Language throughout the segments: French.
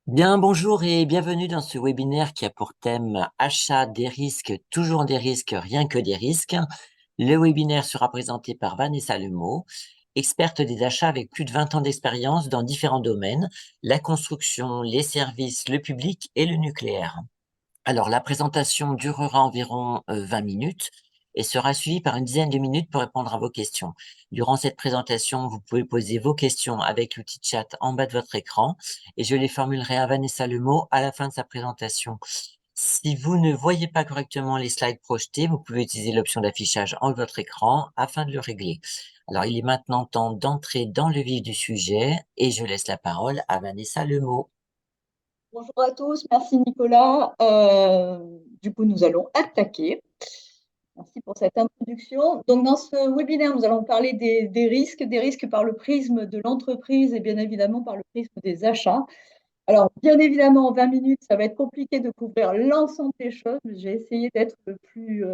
Bien, bonjour et bienvenue dans ce webinaire qui a pour thème achat des risques, toujours des risques, rien que des risques. Le webinaire sera présenté par Vanessa Lemot, experte des achats avec plus de 20 ans d'expérience dans différents domaines, la construction, les services, le public et le nucléaire. Alors, la présentation durera environ 20 minutes et sera suivie par une dizaine de minutes pour répondre à vos questions. Durant cette présentation, vous pouvez poser vos questions avec l'outil chat en bas de votre écran et je les formulerai à Vanessa Lemot à la fin de sa présentation. Si vous ne voyez pas correctement les slides projetés, vous pouvez utiliser l'option d'affichage en haut de votre écran afin de le régler. Alors, il est maintenant temps d'entrer dans le vif du sujet et je laisse la parole à Vanessa Lemot. Bonjour à tous, merci Nicolas. Du coup, nous allons attaquer. Merci pour cette introduction. Donc, dans ce webinaire, nous allons parler des risques par le prisme de l'entreprise et bien évidemment par le prisme des achats. Alors, bien évidemment, en 20 minutes, ça va être compliqué de couvrir l'ensemble des choses. J'ai essayé d'être le plus,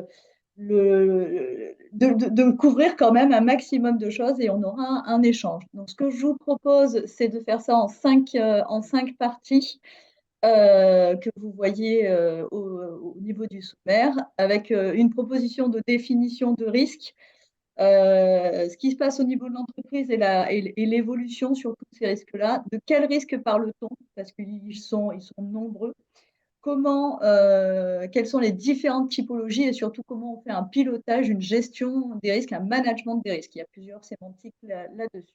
de couvrir quand même un maximum de choses et on aura un échange. Donc, ce que je vous propose, c'est de faire ça en cinq parties que vous voyez au niveau du sommaire, avec une proposition de définition de risque, ce qui se passe au niveau de l'entreprise et l'évolution sur tous ces risques-là. De quels risques parle-t-on? Parce ils sont nombreux. Quelles sont les différentes typologies et surtout comment on fait un pilotage, une gestion des risques, un management des risques. Il y a plusieurs sémantiques là-dessus.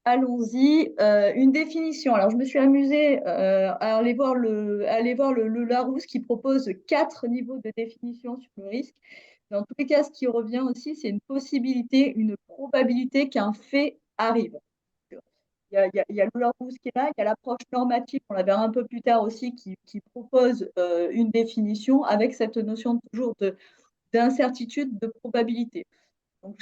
Allons-y. Une définition. Alors, je me suis amusée à aller voir le Larousse qui propose 4 niveaux de définition sur le risque. Dans tous les cas, ce qui revient aussi, c'est une possibilité, une probabilité qu'un fait arrive. Il y a le Larousse qui est là, il y a l'approche normative, on la verra un peu plus tard aussi, qui propose une définition avec cette notion toujours d'incertitude, de probabilité. Donc,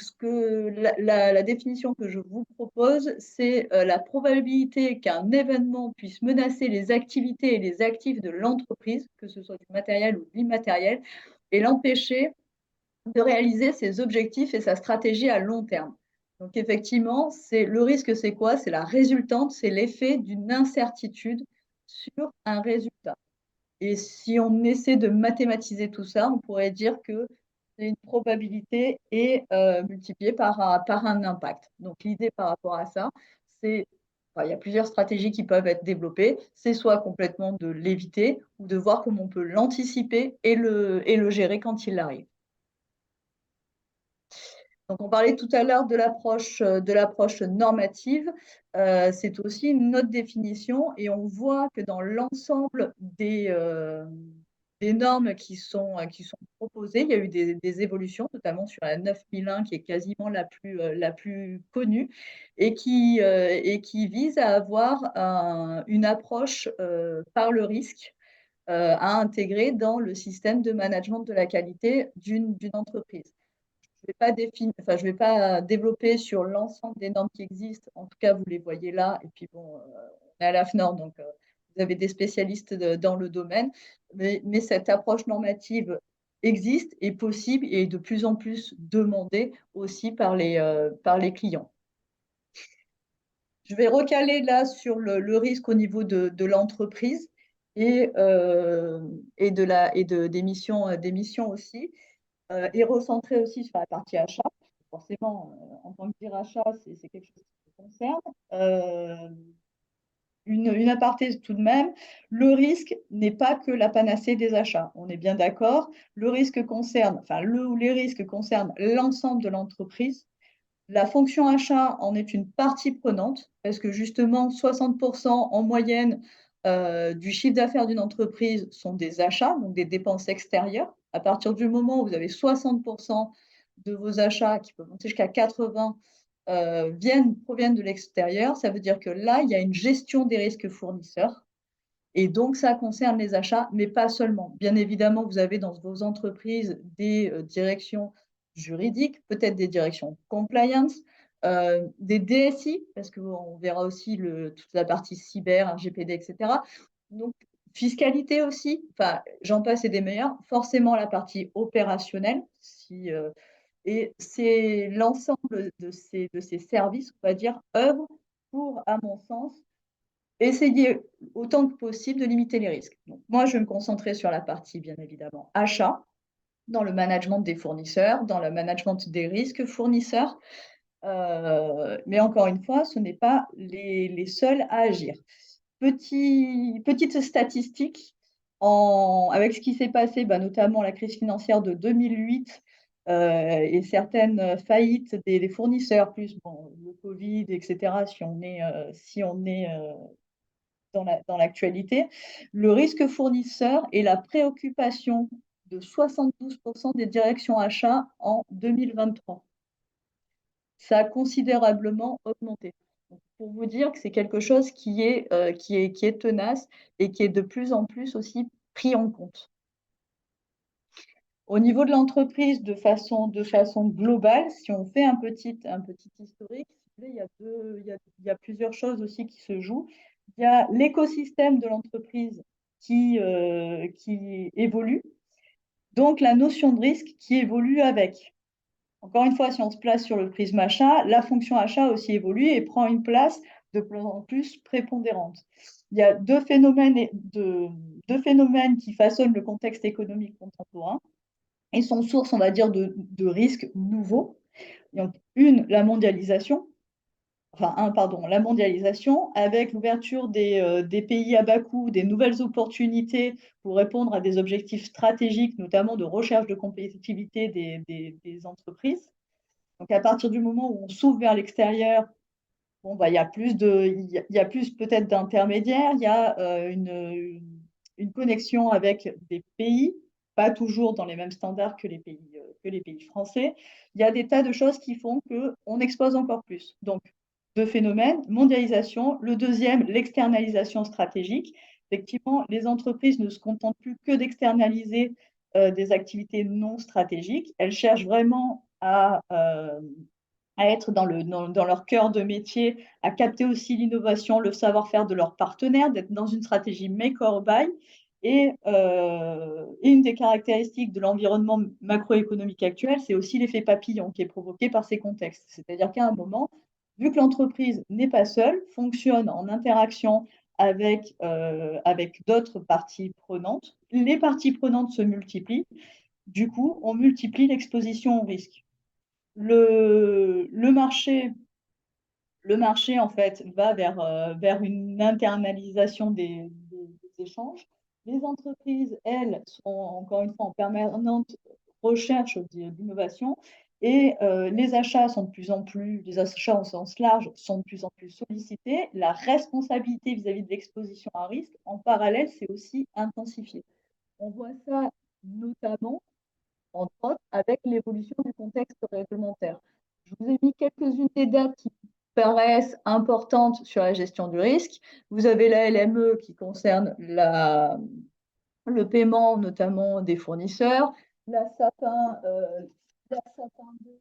la définition que je vous propose, c'est la probabilité qu'un événement puisse menacer les activités et les actifs de l'entreprise, que ce soit du matériel ou de l'immatériel, et l'empêcher de réaliser ses objectifs et sa stratégie à long terme. Donc, effectivement, le risque, c'est quoi? C'est la résultante, c'est l'effet d'une incertitude sur un résultat. Et si on essaie de mathématiser tout ça, on pourrait dire que c'est une probabilité et multipliée par un impact. Donc l'idée par rapport à ça, c'est, enfin, il y a plusieurs stratégies qui peuvent être développées. C'est soit complètement de l'éviter ou de voir comment on peut l'anticiper et le gérer quand il arrive. Donc, on parlait tout à l'heure de l'approche normative. C'est aussi une autre définition et on voit que dans l'ensemble des normes qui sont proposées, il y a eu des évolutions, notamment sur la 9001 qui est quasiment la plus connue et qui vise à avoir une approche par le risque à intégrer dans le système de management de la qualité d'une entreprise. Je vais pas développer sur l'ensemble des normes qui existent. En tout cas, vous les voyez là. Et puis bon, on est à l'AFNOR, donc vous avez des spécialistes dans le domaine. Mais cette approche normative existe, est possible et est de plus en plus demandée aussi par les clients. Je vais recaler là sur le risque au niveau de l'entreprise des missions aussi et recentrer aussi sur la partie achat. Forcément, en tant que dire achat, c'est quelque chose qui me concerne. Euh, une aparté tout de même, le risque n'est pas que la panacée des achats. On est bien d'accord. Le risque concerne, enfin, le ou les risques concernent l'ensemble de l'entreprise. La fonction achat en est une partie prenante parce que justement, 60% en moyenne du chiffre d'affaires d'une entreprise sont des achats, donc des dépenses extérieures. À partir du moment où vous avez 60% de vos achats, qui peuvent monter jusqu'à 80, proviennent de l'extérieur, ça veut dire que là, il y a une gestion des risques fournisseurs. Et donc, ça concerne les achats, mais pas seulement. Bien évidemment, vous avez dans vos entreprises des directions juridiques, peut-être des directions compliance, des DSI, parce qu'on verra aussi toute la partie cyber, RGPD, etc. Donc, fiscalité aussi, enfin, j'en passe et des meilleurs. Forcément, la partie opérationnelle, et c'est l'ensemble de ces services, on va dire, œuvrent pour, à mon sens, essayer autant que possible de limiter les risques. Donc, moi, je vais me concentrer sur la partie, bien évidemment, achat, dans le management des fournisseurs, dans le management des risques fournisseurs. Mais encore une fois, ce n'est pas les seuls à agir. Petite statistique, avec ce qui s'est passé, bah, notamment la crise financière de 2008 et certaines faillites des fournisseurs, plus bon, le Covid, etc., si on est dans l'actualité, le risque fournisseur est la préoccupation de 72% des directions achats en 2023. Ça a considérablement augmenté. Donc, pour vous dire que c'est quelque chose qui est tenace et qui est de plus en plus aussi pris en compte. Au niveau de l'entreprise, de façon globale, si on fait un petit historique, il y a plusieurs choses aussi qui se jouent. Il y a l'écosystème de l'entreprise qui évolue, donc la notion de risque qui évolue avec. Encore une fois, si on se place sur le prisme achat, la fonction achat aussi évolue et prend une place de plus en plus prépondérante. Il y a deux phénomènes qui façonnent le contexte économique contemporain et sont source, on va dire, de risques nouveaux. Donc, la mondialisation, la mondialisation, avec l'ouverture des pays à bas coût, des nouvelles opportunités pour répondre à des objectifs stratégiques, notamment de recherche de compétitivité des entreprises. Donc, à partir du moment où on s'ouvre vers l'extérieur, bon, bah, il y a plus peut-être d'intermédiaires, il y a une connexion avec des pays, pas toujours dans les mêmes standards que les pays français. Il y a des tas de choses qui font qu'on expose encore plus. Donc, deux phénomènes, mondialisation. Le deuxième, l'externalisation stratégique. Effectivement, les entreprises ne se contentent plus que d'externaliser des activités non stratégiques. Elles cherchent vraiment à être dans leur cœur de métier, à capter aussi l'innovation, le savoir-faire de leurs partenaires, d'être dans une stratégie make or buy. Et une des caractéristiques de l'environnement macroéconomique actuel, c'est aussi l'effet papillon qui est provoqué par ces contextes. C'est-à-dire qu'à un moment, vu que l'entreprise n'est pas seule, fonctionne en interaction avec d'autres parties prenantes, les parties prenantes se multiplient. Du coup, on multiplie l'exposition au risque. Le marché, en fait, va vers une internalisation des échanges. Les entreprises, elles, sont encore une fois en permanente recherche d'innovation et les achats les achats au sens large sont de plus en plus sollicités. La responsabilité vis-à-vis de l'exposition à risque, en parallèle, s'est aussi intensifiée. On voit ça notamment entre autres, avec l'évolution du contexte réglementaire. Je vous ai mis quelques-unes des dates qui paraissent importantes sur la gestion du risque. Vous avez la LME qui concerne le paiement, notamment des fournisseurs, la SAPin, la SAPin 2.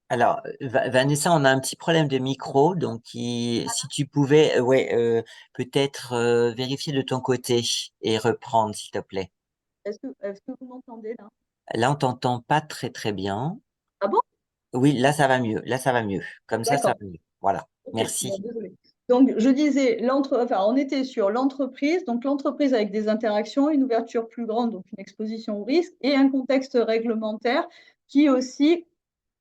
Alors, Vanessa, on a un petit problème de micro, donc si tu pouvais, ouais, peut-être vérifier de ton côté et reprendre, s'il te plaît. Est-ce que vous m'entendez là? Là, on t'entend pas très très bien. Ah bon? Oui, là, ça va mieux. Là, ça va mieux. Comme ça D'accord. va mieux. Voilà. Ok, bon, Merci. désolé. Donc, je disais, on était sur l'entreprise, donc l'entreprise avec des interactions, une ouverture plus grande, donc une exposition au risque, et un contexte réglementaire qui aussi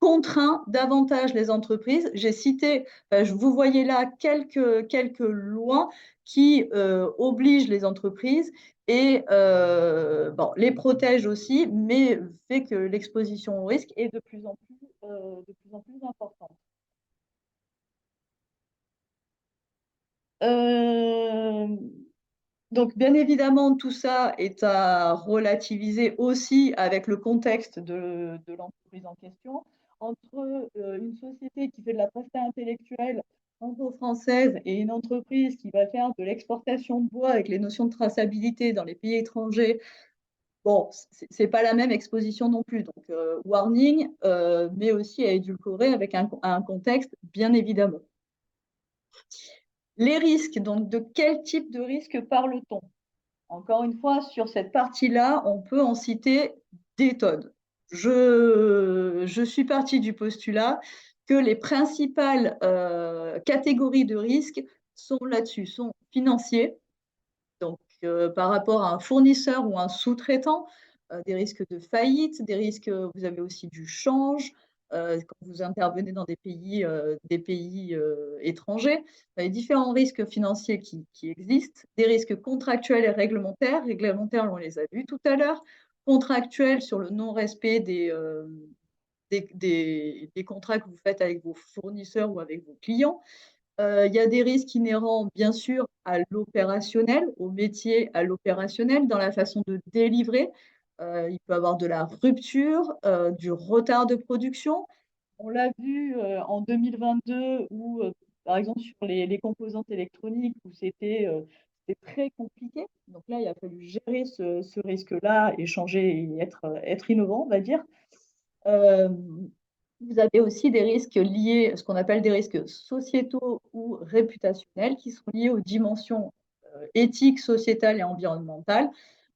contraint davantage les entreprises. J'ai cité, vous voyez là quelques lois qui obligent les entreprises et bon, les protègent aussi, mais fait que l'exposition au risque est de plus en plus importante. Euh, donc, bien évidemment, tout ça est à relativiser aussi avec le contexte de l'entreprise en question. Entre une société qui fait de la propriété intellectuelle franco-française et une entreprise qui va faire de l'exportation de bois avec les notions de traçabilité dans les pays étrangers, bon, c'est pas la même exposition non plus. Donc, warning, mais aussi à édulcorer avec un contexte, bien évidemment. Les risques, donc de quel type de risque parle-t-on? Encore une fois, sur cette partie-là, on peut en citer des tonnes. Je suis partie du postulat que les principales catégories de risques sont là-dessus, sont financiers. Donc, par rapport à un fournisseur ou un sous-traitant, des risques de faillite, des risques, vous avez aussi du change, quand vous intervenez dans des pays, étrangers. Il y a différents risques financiers qui existent, des risques contractuels et réglementaires. Réglementaires, on les a vus tout à l'heure. Contractuels sur le non-respect des contrats que vous faites avec vos fournisseurs ou avec vos clients. Il y a des risques inhérents, bien sûr, à l'opérationnel, au métier, à l'opérationnel, dans la façon de délivrer. Il peut y avoir de la rupture, du retard de production. On l'a vu en 2022 où, par exemple, sur les composantes électroniques, où c'était très compliqué. Donc là, il a fallu gérer ce risque-là et changer et être innovant, on va dire. Euh, Vous avez aussi des risques liés, ce qu'on appelle des risques sociétaux ou réputationnels, qui sont liés aux dimensions éthiques, sociétales et environnementales.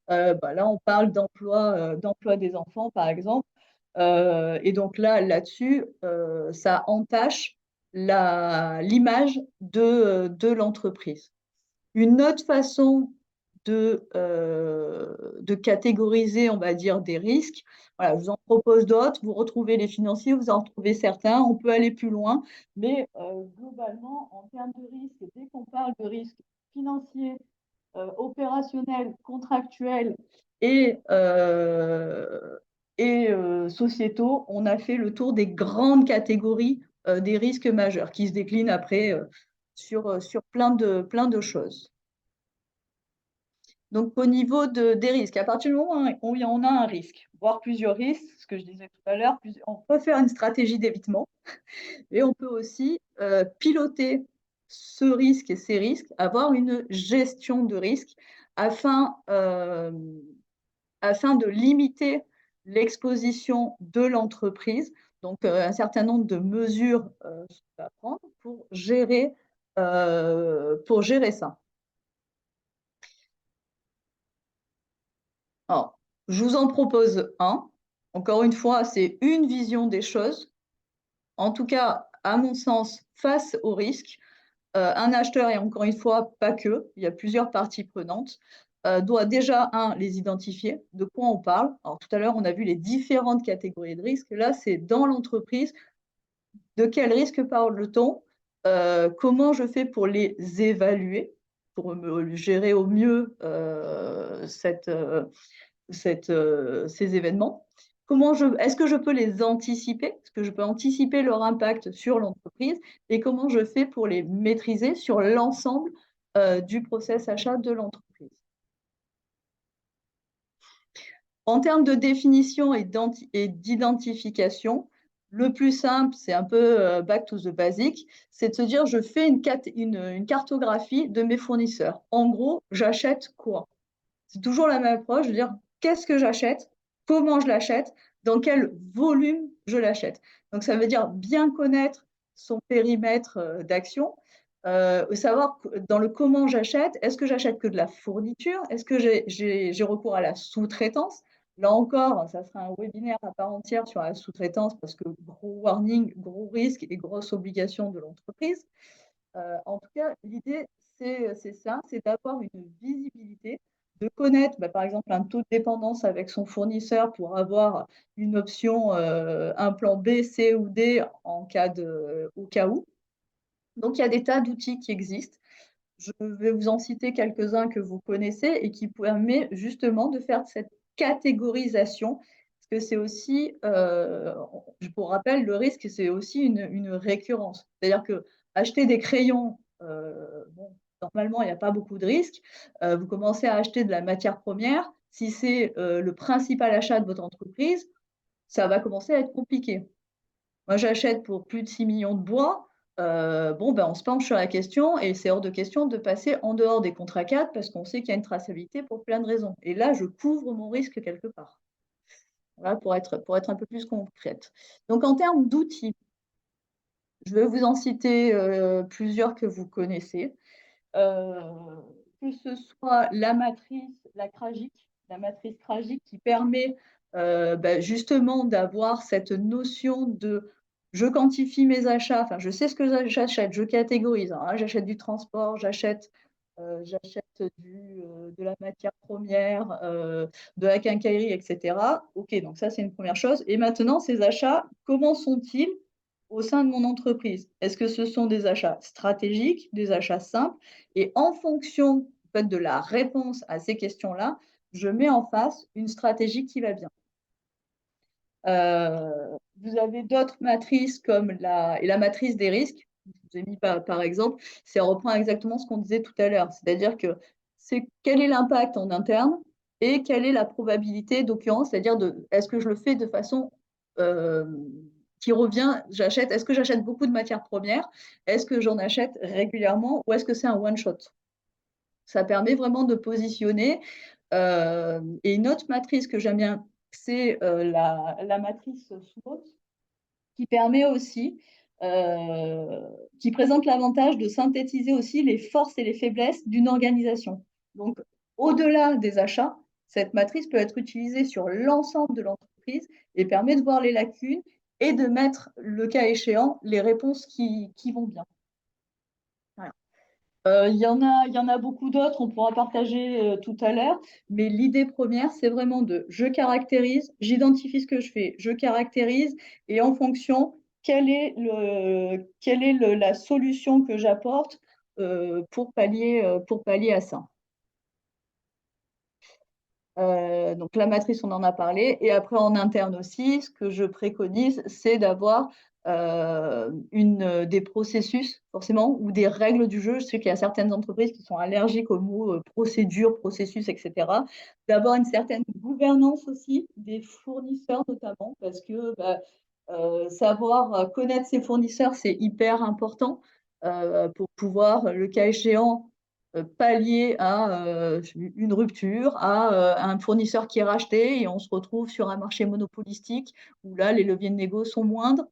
Là, on parle d'emploi des enfants, par exemple. Et donc là-dessus, ça entache l'image de l'entreprise. Une autre façon de catégoriser, on va dire, des risques. Voilà, je vous en propose d'autres. Vous retrouvez les financiers, vous en retrouvez certains. On peut aller plus loin. Mais globalement, en termes de risques, dès qu'on parle de risques financiers, opérationnels, contractuels et, euh, et sociétaux, on a fait le tour des grandes catégories des risques majeurs qui se déclinent après sur plein de choses. Donc, au niveau des risques, à partir du moment où on a un risque, voire plusieurs risques, ce que je disais tout à l'heure, on peut faire une stratégie d'évitement et on peut aussi piloter ce risque et ces risques, avoir une gestion de risque afin, afin de limiter l'exposition de l'entreprise. Donc, un certain nombre de mesures à prendre pour gérer ça. Alors, je vous en propose un. Encore une fois, c'est une vision des choses. En tout cas, à mon sens, face au risque, un acheteur, et encore une fois, pas que, il y a plusieurs parties prenantes, doit déjà, les identifier, de quoi on parle. Alors, tout à l'heure, on a vu les différentes catégories de risques. Là, c'est dans l'entreprise, de quel risque parle-t-on, comment je fais pour les évaluer, pour me gérer au mieux ces événements. Est-ce que je peux les anticiper? Est-ce que je peux anticiper leur impact sur l'entreprise? Et comment je fais pour les maîtriser sur l'ensemble du process achat de l'entreprise? En termes de définition et d'identification, le plus simple, c'est un peu back to the basic, c'est de se dire je fais une cartographie de mes fournisseurs. En gros, j'achète quoi? C'est toujours la même approche, de dire qu'est-ce que j'achète, comment je l'achète, dans quel volume je l'achète. Donc ça veut dire bien connaître son périmètre d'action, savoir dans le comment j'achète, est-ce que j'achète que de la fourniture, est-ce que j'ai recours à la sous-traitance. Là encore, ça sera un webinaire à part entière sur la sous-traitance parce que gros warning, gros risque et grosse obligation de l'entreprise. En tout cas, l'idée, c'est ça, c'est d'avoir une visibilité, de connaître, par exemple, un taux de dépendance avec son fournisseur pour avoir une option, un plan B, C ou D au cas où. Donc, il y a des tas d'outils qui existent. Je vais vous en citer quelques-uns que vous connaissez et qui permettent justement de faire cette catégorisation. Parce que c'est aussi, je vous rappelle, le risque, c'est aussi une récurrence. C'est-à-dire que acheter des crayons, bon, normalement, il n'y a pas beaucoup de risques. Vous commencez à acheter de la matière première. Si c'est le principal achat de votre entreprise, ça va commencer à être compliqué. Moi, j'achète pour plus de 6 millions de bois. On se penche sur la question et c'est hors de question de passer en dehors des contrats cadres parce qu'on sait qu'il y a une traçabilité pour plein de raisons. Et là, je couvre mon risque quelque part. Voilà, pour être un peu plus concrète. Donc, en termes d'outils, je vais vous en citer plusieurs que vous connaissez. Euh, que ce soit la matrice tragique qui permet justement d'avoir cette notion de je quantifie mes achats, enfin, je sais ce que j'achète, je catégorise. Hein, j'achète du transport, j'achète de la matière première, de la quincaillerie, etc. OK, donc ça, c'est une première chose. Et maintenant, ces achats, comment sont-ils au sein de mon entreprise? Est-ce que ce sont des achats stratégiques, des achats simples? Et en fonction, en fait, de la réponse à ces questions-là, je mets en face une stratégie qui va bien. Vous avez d'autres matrices comme la matrice des risques. Je vous ai mis par exemple, ça reprend exactement ce qu'on disait tout à l'heure. C'est-à-dire que c'est quel est l'impact en interne et quelle est la probabilité d'occurrence, c'est-à-dire est-ce que je le fais de façon euh, qui revient, est-ce que j'achète beaucoup de matières premières? Est-ce que j'en achète régulièrement ou est-ce que c'est un one-shot? Ça permet vraiment de positionner. Et une autre matrice que j'aime bien, c'est la matrice SWOT, qui permet aussi, qui présente l'avantage de synthétiser aussi les forces et les faiblesses d'une organisation. Donc, au-delà des achats, cette matrice peut être utilisée sur l'ensemble de l'entreprise et permet de voir les lacunes et de mettre, le cas échéant, les réponses qui vont bien. Voilà. Il y en a beaucoup d'autres, on pourra partager tout à l'heure, mais l'idée première, c'est vraiment je caractérise, j'identifie ce que je fais, je caractérise, et en fonction, la solution que j'apporte pour pallier à ça. Donc la matrice, on en a parlé. Et après, en interne aussi, ce que je préconise, c'est d'avoir des processus, forcément, ou des règles du jeu. Je sais qu'il y a certaines entreprises qui sont allergiques aux mots procédure, processus, etc. D'avoir une certaine gouvernance aussi des fournisseurs, notamment, parce que savoir connaître ses fournisseurs, c'est hyper important pour pouvoir, le cas échéant, pallier à une rupture, à un fournisseur qui est racheté et on se retrouve sur un marché monopolistique où là, les leviers de négo sont moindres,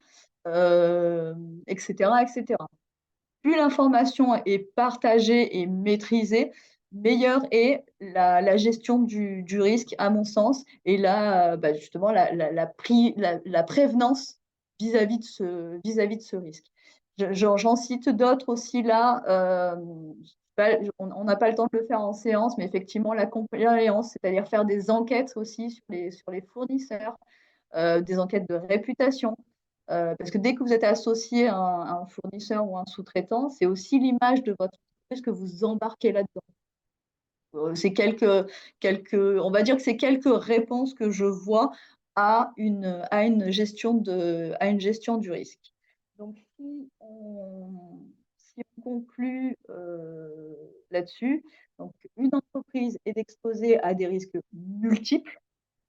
etc., etc. Plus l'information est partagée et maîtrisée, meilleure est la gestion du risque, à mon sens, et là, justement, la prévenance vis-à-vis de ce risque. J'en cite d'autres aussi là. On n'a pas le temps de le faire en séance, mais effectivement, la compliance, c'est-à-dire faire des enquêtes aussi sur les fournisseurs, des enquêtes de réputation. Parce que dès que vous êtes associé à un fournisseur ou un sous-traitant, c'est aussi l'image de votre entreprise que vous embarquez là-dedans. C'est on va dire que c'est quelques réponses que je vois à une gestion du risque. Donc, si on conclut là-dessus, donc une entreprise est exposée à des risques multiples,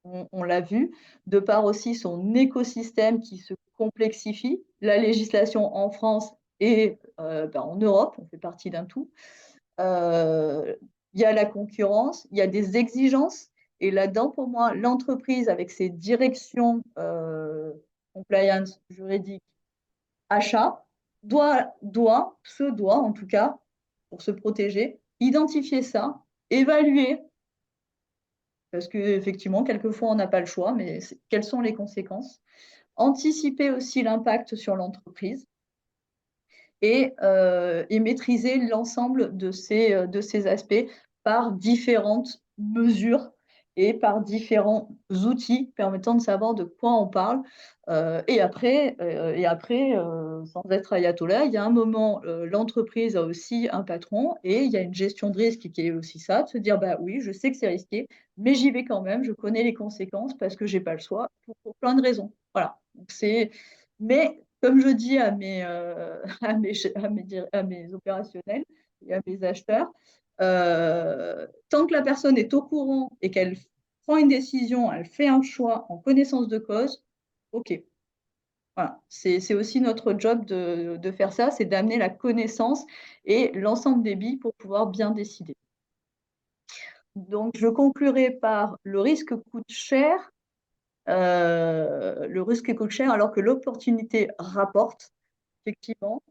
on l'a vu, de par aussi son écosystème qui se complexifie. La législation en France et en Europe, on fait partie d'un tout. Il y a la concurrence, il y a des exigences. Et là-dedans, pour moi, l'entreprise, avec ses directions compliance, juridique, achat, doit en tout cas, pour se protéger, identifier ça, évaluer, parce qu'effectivement, quelquefois, on n'a pas le choix, mais quelles sont les conséquences? Anticiper aussi l'impact sur l'entreprise et maîtriser l'ensemble de ces aspects par différentes mesures et par différents outils permettant de savoir de quoi on parle. Sans être ayatollah, il y a un moment, l'entreprise a aussi un patron et il y a une gestion de risque qui est aussi ça, de se dire, bah oui, je sais que c'est risqué, mais j'y vais quand même, je connais les conséquences parce que j'ai pas le choix pour plein de raisons. Voilà. Donc mais comme je dis à mes opérationnels et à mes acheteurs, tant que la personne est au courant et qu'elle prend une décision, elle fait un choix en connaissance de cause, OK. Voilà. C'est aussi notre job de faire ça, c'est d'amener la connaissance et l'ensemble des billes pour pouvoir bien décider. Donc, je conclurai par le risque coûte cher. Le risque coûte cher alors que l'opportunité rapporte, effectivement.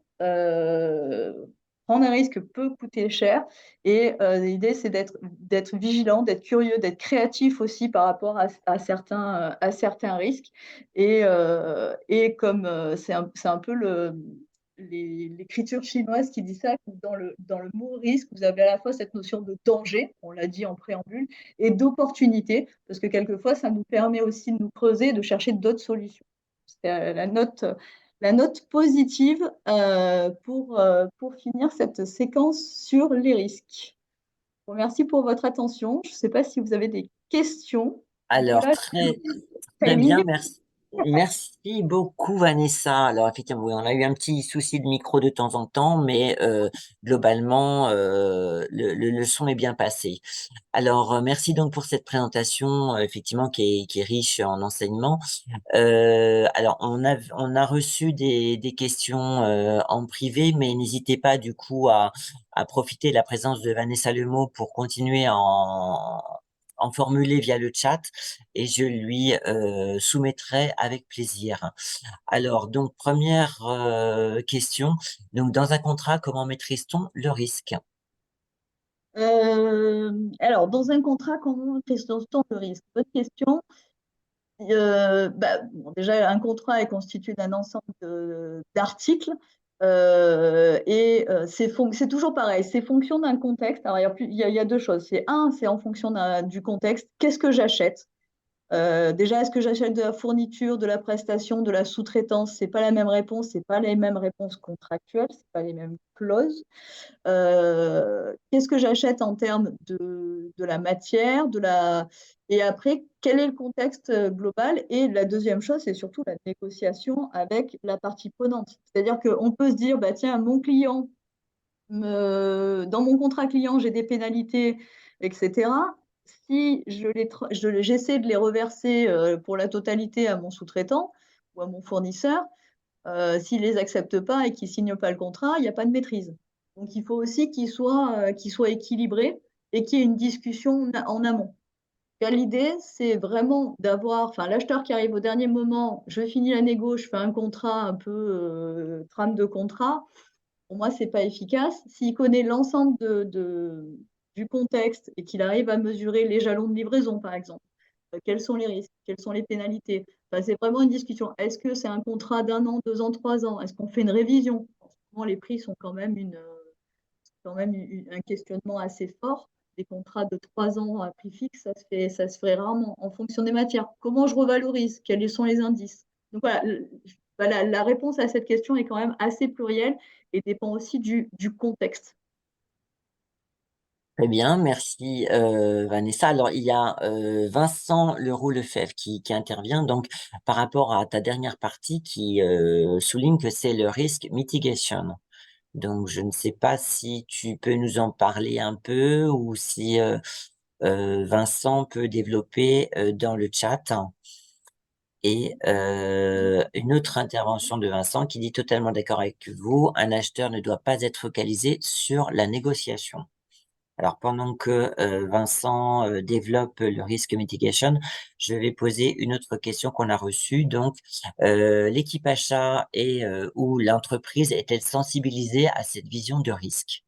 prendre un risque peut coûter cher et l'idée, c'est d'être vigilant, d'être curieux, d'être créatif aussi par rapport à certains risques et comme, c'est un peu l'écriture chinoise qui dit ça, que dans le mot risque, vous avez à la fois cette notion de danger, on l'a dit en préambule, et d'opportunité, parce que quelquefois, ça nous permet aussi de nous creuser, de chercher d'autres solutions. C'est la note positive pour finir cette séquence sur les risques. Bon, merci pour votre attention. Je ne sais pas si vous avez des questions. Alors, Voilà très, le très timing. bien, merci. Merci beaucoup, Vanessa. Alors, effectivement, oui, on a eu un petit souci de micro de temps en temps, mais globalement, le son est bien passé. Alors, merci donc pour cette présentation, effectivement, qui est riche en enseignements. Alors, on a reçu des questions en privé, mais n'hésitez pas du coup à profiter de la présence de Vanessa Lemot pour continuer à en formuler via le chat et je lui soumettrai avec plaisir. Alors, donc, première question. Donc, dans un contrat, comment maîtrise-t-on le risque? Alors, dans un contrat, comment teste-t-on le risque? Bonne question. Bon, déjà, un contrat est constitué d'un ensemble d'articles c'est toujours pareil, c'est fonction d'un contexte. Alors, il y a deux choses. C'est en fonction du contexte. Qu'est-ce que j'achète? Déjà, est-ce que j'achète de la fourniture, de la prestation, de la sous-traitance? C'est pas la même réponse, c'est pas les mêmes réponses contractuelles, c'est pas les mêmes clauses. Qu'est-ce que j'achète en termes de la matière, et après, quel est le contexte global? Et la deuxième chose, c'est surtout la négociation avec la partie prenante. C'est-à-dire qu'on peut se dire, bah, tiens, mon client, dans mon contrat client, j'ai des pénalités, etc. Si j'essaie de les reverser pour la totalité à mon sous-traitant ou à mon fournisseur, s'il les accepte pas et qu'il signe pas le contrat, il n'y a pas de maîtrise. Donc il faut aussi qu'il soit équilibré et qu'il y ait une discussion en amont. L'idée, c'est vraiment d'avoir, enfin, l'acheteur qui arrive au dernier moment, je finis la négo, je fais un contrat un peu trame de contrat. Pour moi, c'est pas efficace. S'il connaît l'ensemble du contexte et qu'il arrive à mesurer les jalons de livraison, par exemple, quels sont les risques, quelles sont les pénalités. Enfin, c'est vraiment une discussion. Est-ce que c'est un contrat d'un an, 2 ans, 3 ans? Est-ce qu'on fait une révision? En ce moment, les prix sont quand même un questionnement assez fort. Des contrats de 3 ans à prix fixe, ça se ferait rarement en fonction des matières. Comment je revalorise? Quels sont les indices? Donc voilà, la réponse à cette question est quand même assez plurielle et dépend aussi du contexte. Très bien, merci Vanessa. Alors, il y a Vincent Leroux-Lefebvre qui intervient donc par rapport à ta dernière partie qui souligne que c'est le risk mitigation. Donc, je ne sais pas si tu peux nous en parler un peu ou si Vincent peut développer dans le chat. Et une autre intervention de Vincent qui dit totalement d'accord avec vous, un acheteur ne doit pas être focalisé sur la négociation. Alors, pendant que Vincent développe le risk mitigation, je vais poser une autre question qu'on a reçue. Donc, l'équipe achat ou l'entreprise est-elle sensibilisée à cette vision de risque?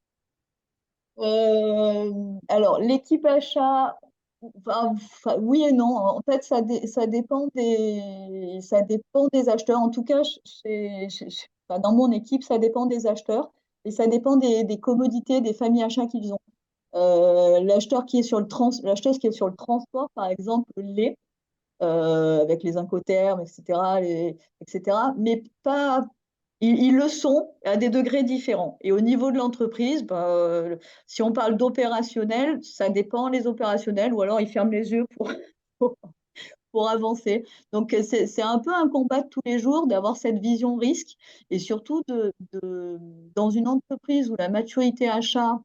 Alors, l'équipe achat, oui et non. En fait, ça dépend des acheteurs. En tout cas, enfin, dans mon équipe, ça dépend des acheteurs et ça dépend des commodités, des familles achats qu'ils ont. L'acheteuse qui est sur le transport, par exemple, l'est, avec les Incoterms, etc., etc., mais pas. Ils le sont à des degrés différents. Et au niveau de l'entreprise, si on parle d'opérationnel, ça dépend les opérationnels, ou alors ils ferment les yeux pour, pour avancer. Donc c'est un peu un combat de tous les jours d'avoir cette vision risque et surtout dans une entreprise où la maturité achat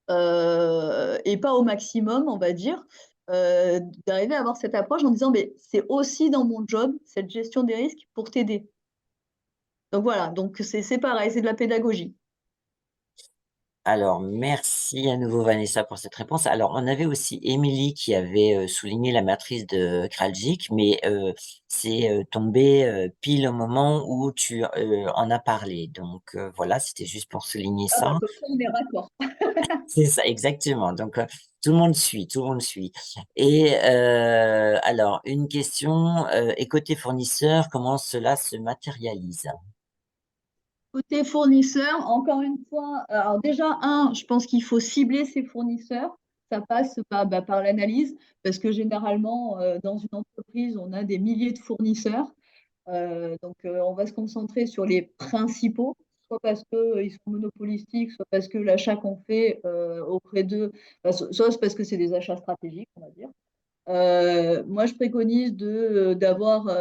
et pas au maximum, on va dire, d'arriver à avoir cette approche en disant: «Mais c'est aussi dans mon job, cette gestion des risques, pour t'aider». Donc voilà, donc c'est pareil, c'est de la pédagogie. Alors, merci à nouveau Vanessa pour cette réponse. Alors, on avait aussi Émilie qui avait souligné la matrice de Kraljic, mais c'est tombé pile au moment où tu en as parlé. Donc voilà, c'était juste pour souligner Ah bah, ça. comme ça, on est raccord. C'est ça, exactement. Donc tout le monde suit, tout le monde suit. Et alors, une question, et côté fournisseur, comment cela se matérialise? Côté fournisseur, encore une fois, alors déjà, je pense qu'il faut cibler ses fournisseurs. Ça passe par l'analyse, parce que généralement, dans une entreprise, on a des milliers de fournisseurs. On va se concentrer sur les principaux, soit parce qu'ils sont monopolistiques, soit parce que l'achat qu'on fait auprès d'eux, soit c'est parce que c'est des achats stratégiques, on va dire. Moi, je préconise d'avoir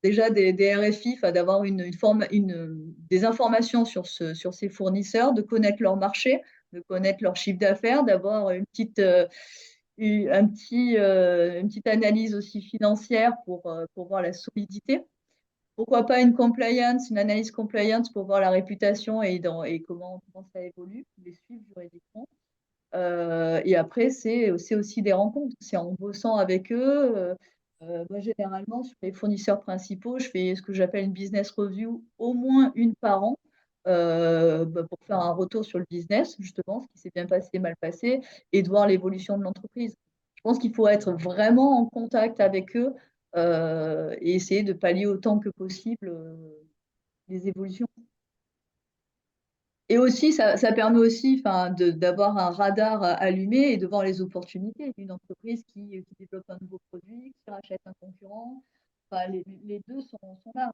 déjà des RFI, enfin, d'avoir des informations sur ces fournisseurs, de connaître leur marché, de connaître leur chiffre d'affaires, d'avoir une petite analyse aussi financière pour voir la solidité. Pourquoi pas une analyse compliance pour voir la réputation et comment ça évolue, les suivre juridiquement. Et après, c'est aussi des rencontres. C'est en bossant avec eux. Moi, généralement, sur les fournisseurs principaux, je fais ce que j'appelle une business review au moins une par an pour faire un retour sur le business, justement, ce qui s'est bien passé, mal passé, et de voir l'évolution de l'entreprise. Je pense qu'il faut être vraiment en contact avec eux et essayer de pallier autant que possible les évolutions. Et aussi, ça permet aussi d'avoir un radar allumé et de voir les opportunités d'une entreprise qui développe un nouveau produit, qui rachète un concurrent. Enfin, les deux sont là.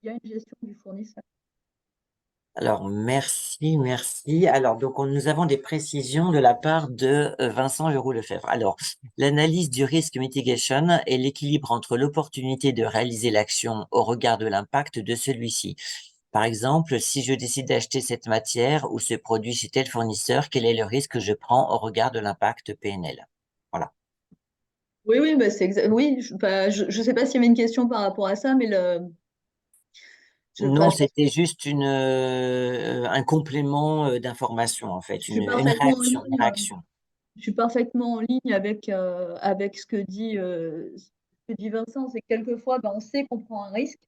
Il y a une gestion du fournisseur. Alors, merci, merci. Alors, donc, nous avons des précisions de la part de Vincent Leroux-Lefebvre. Alors, l'analyse du risk mitigation est l'équilibre entre l'opportunité de réaliser l'action au regard de l'impact de celui-ci. Par exemple, si je décide d'acheter cette matière ou ce produit chez tel fournisseur, quel est le risque que je prends au regard de l'impact PNL? Voilà. Oui, oui, bah c'est exact. Oui, je sais pas s'il y avait une question par rapport à ça, mais Non, je pense que c'était juste un complément d'information, en fait, je suis une parfaitement en réaction, une ligne. réaction. Je suis parfaitement en ligne avec ce que dit Vincent. C'est que quelquefois, on sait qu'on prend un risque.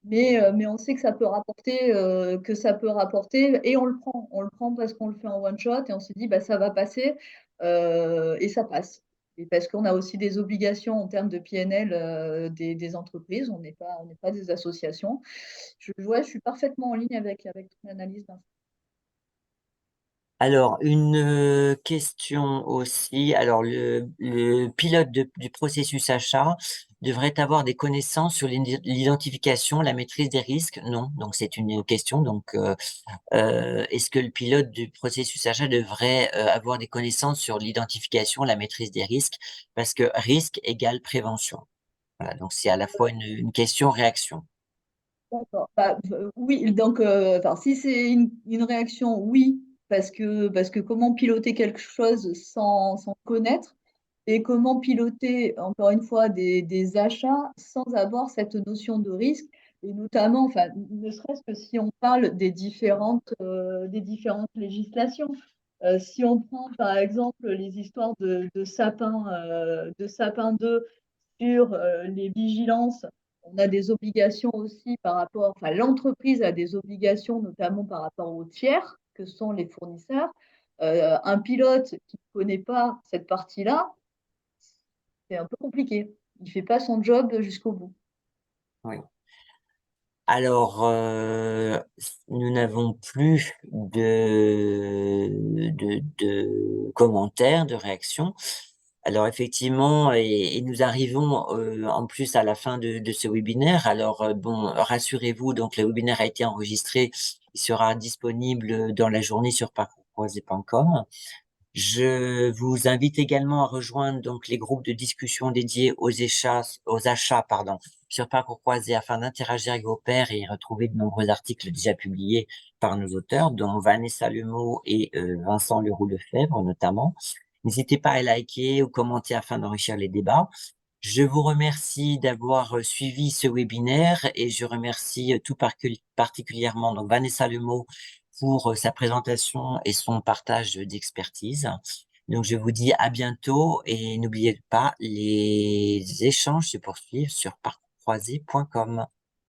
Mais on sait que ça peut rapporter, et on le prend. On le prend parce qu'on le fait en one shot et on se dit, bah, ça va passer, et ça passe. Et parce qu'on a aussi des obligations en termes de PNL des entreprises, on n'est pas des associations. Ouais, je suis parfaitement en ligne avec ton analyse, Vincent. Alors, une question aussi. Alors, le pilote du processus achat devrait avoir des connaissances sur l'identification, la maîtrise des risques? Non. Donc, c'est une question. Donc, est-ce que le pilote du processus achat devrait avoir des connaissances sur l'identification, la maîtrise des risques? Parce que risque égale prévention. Voilà. Donc, c'est à la fois une question-réaction. D'accord. Oui, si c'est une réaction, oui, parce que comment piloter quelque chose sans connaître et comment piloter, encore une fois, des achats sans avoir cette notion de risque, et notamment, enfin, ne serait-ce que si on parle des différentes législations. Si on prend par exemple les histoires de sapin 2 sur les vigilances, on a des obligations aussi enfin, l'entreprise a des obligations, notamment par rapport aux tiers, que sont les fournisseurs. Un pilote qui ne connaît pas cette partie-là, c'est un peu compliqué. Il ne fait pas son job jusqu'au bout. Oui. Alors, nous n'avons plus de commentaires, de réactions. Alors, effectivement, et nous arrivons en plus à la fin de ce webinaire. Alors, bon, rassurez-vous, donc le webinaire a été enregistré. Il sera disponible dans la journée sur parcourscroisé.com. Je vous invite également à rejoindre donc les groupes de discussion dédiés aux achats, pardon, sur Parcours Croisé afin d'interagir avec vos pairs et retrouver de nombreux articles déjà publiés par nos auteurs, dont Vanessa Lemeau et Vincent Leroux-Lefebvre notamment. N'hésitez pas à liker ou commenter afin d'enrichir les débats. Je vous remercie d'avoir suivi ce webinaire et je remercie tout particulièrement donc Vanessa Lemeau pour sa présentation et son partage d'expertise. Donc, je vous dis à bientôt et n'oubliez pas, les échanges se poursuivent sur parcourscroisé.com.